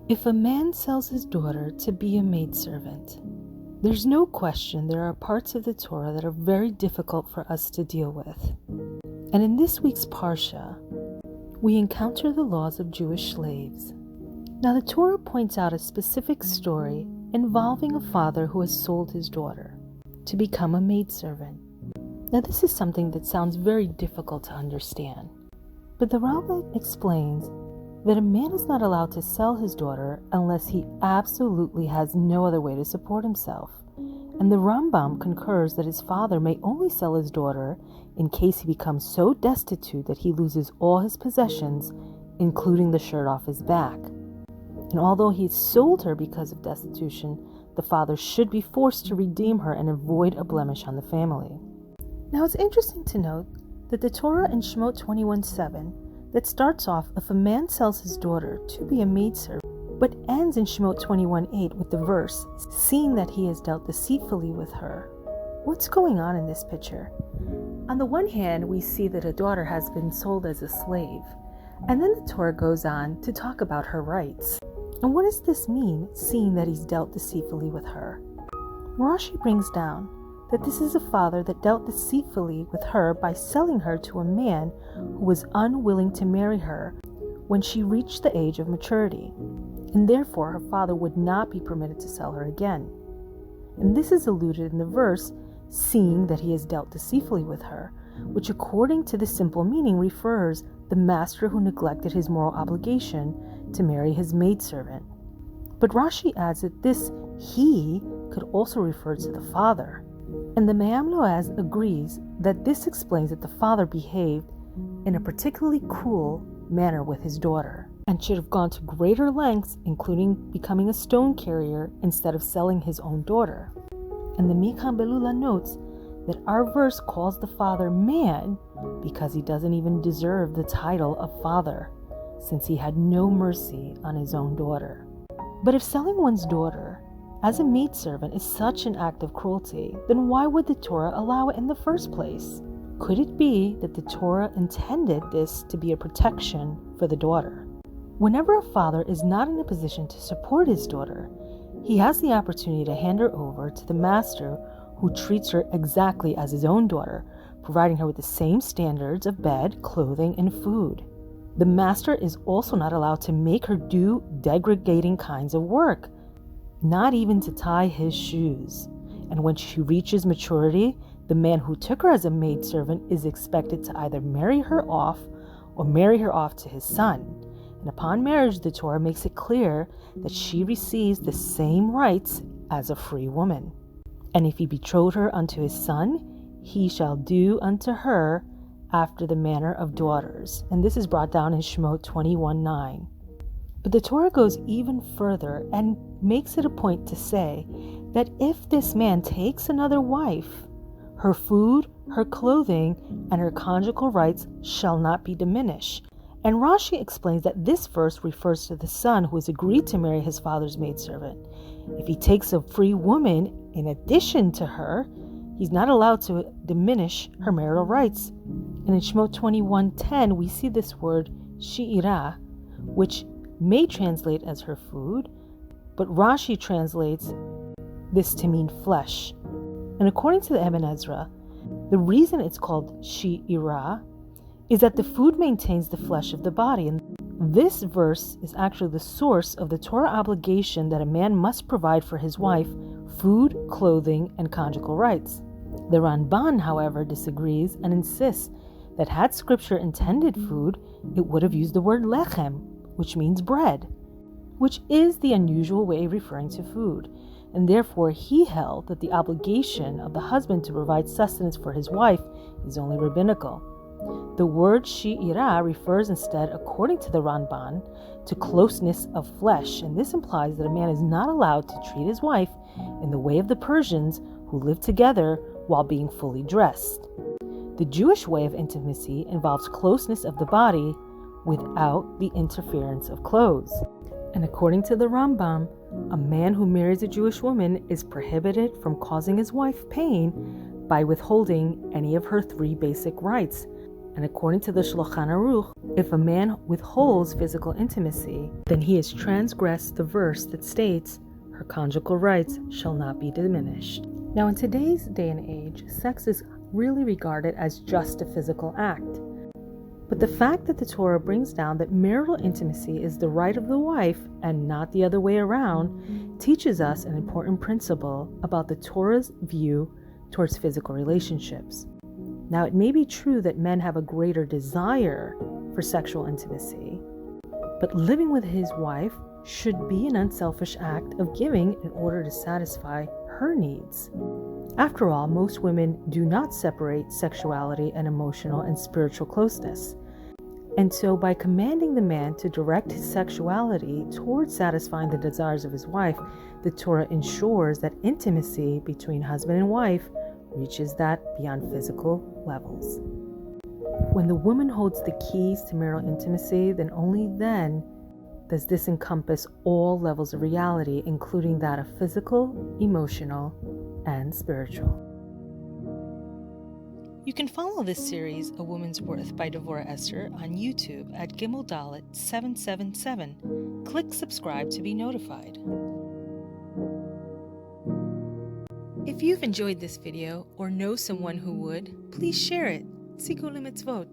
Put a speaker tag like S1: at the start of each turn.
S1: If a man sells his daughter to be a maidservant, there's no question there are parts of the Torah that are very difficult for us to deal with. And in this week's Parsha, we encounter the laws of Jewish slaves. Now the Torah points out a specific story involving a father who has sold his daughter to become a maidservant. Now this is something that sounds very difficult to understand, but the Rabbi explains that a man is not allowed to sell his daughter unless he absolutely has no other way to support himself. And the Rambam concurs that his father may only sell his daughter in case he becomes so destitute that he loses all his possessions, including the shirt off his back. And although he sold her because of destitution, the father should be forced to redeem her and avoid a blemish on the family. Now it's interesting to note that the Torah in Shemot 21:7 that starts off, if a man sells his daughter to be a maidservant, but ends in Shemot 21:8 with the verse, seeing that he has dealt deceitfully with her. What's going on in this picture? On the one hand, we see that a daughter has been sold as a slave, and then the Torah goes on to talk about her rights. And what does this mean, seeing that he's dealt deceitfully with her? Rashi brings down that this is a father that dealt deceitfully with her by selling her to a man who was unwilling to marry her when she reached the age of maturity, and therefore her father would not be permitted to sell her again. And this is alluded in the verse, seeing that he has dealt deceitfully with her, which according to the simple meaning refers the master who neglected his moral obligation to marry his maidservant. But Rashi adds that this he could also refer to the father. And the Me'am Loaz agrees that this explains that the father behaved in a particularly cruel manner with his daughter, and should have gone to greater lengths, including becoming a stone carrier instead of selling his own daughter. And the Mikan Belula notes that our verse calls the father man because he doesn't even deserve the title of father, since he had no mercy on his own daughter. But if selling one's daughter as a maidservant is such an act of cruelty, then why would the Torah allow it in the first place? Could it be that the Torah intended this to be a protection for the daughter? Whenever a father is not in a position to support his daughter, he has the opportunity to hand her over to the master who treats her exactly as his own daughter, providing her with the same standards of bed, clothing, and food. The master is also not allowed to make her do degrading kinds of work, not even to tie his shoes. And when she reaches maturity, the man who took her as a maidservant is expected to either marry her off or marry her off to his son. And upon marriage, the Torah makes it clear that she receives the same rights as a free woman. And if he betrothed her unto his son, he shall do unto her after the manner of daughters. And this is brought down in Shemot 21:9. But the Torah goes even further and makes it a point to say that if this man takes another wife, her food, her clothing, and her conjugal rights shall not be diminished. And Rashi explains that this verse refers to the son who has agreed to marry his father's maidservant. If he takes a free woman in addition to her, he's not allowed to diminish her marital rights. And in Shemot 21:10, we see this word shi'ira, which may translate as her food, but Rashi translates this to mean flesh. And according to the Ibn Ezra, the reason it's called shi'ira is that the food maintains the flesh of the body. And this verse is actually the source of the Torah obligation that a man must provide for his wife food, clothing, and conjugal rights. The Ramban, however, disagrees and insists that had Scripture intended food, it would have used the word lechem, which means bread, which is the unusual way of referring to food. And therefore he held that the obligation of the husband to provide sustenance for his wife is only rabbinical. The word shi'ira refers instead, according to the Ramban, to closeness of flesh, and this implies that a man is not allowed to treat his wife in the way of the Persians who lived together while being fully dressed. The Jewish way of intimacy involves closeness of the body without the interference of clothes. And according to the Rambam, a man who marries a Jewish woman is prohibited from causing his wife pain by withholding any of her 3 basic rights. And according to the Shulchan Aruch, if a man withholds physical intimacy, then he has transgressed the verse that states, her conjugal rights shall not be diminished. Now in today's day and age, sex is really regarded as just a physical act. But the fact that the Torah brings down that marital intimacy is the right of the wife and not the other way around teaches us an important principle about the Torah's view towards physical relationships. Now, it may be true that men have a greater desire for sexual intimacy, but living with his wife should be an unselfish act of giving in order to satisfy her needs. After all, most women do not separate sexuality and emotional and spiritual closeness. And so by commanding the man to direct his sexuality towards satisfying the desires of his wife, the Torah ensures that intimacy between husband and wife reaches that beyond physical levels. When the woman holds the keys to marital intimacy, then only then does this encompass all levels of reality, including that of physical, emotional, and spiritual. You can follow this series, A Woman's Worth by Devorah Esther, on YouTube at Gimel Dalet 777. Click subscribe to be notified. If you've enjoyed this video or know someone who would, please share it. Sikul mitzvot.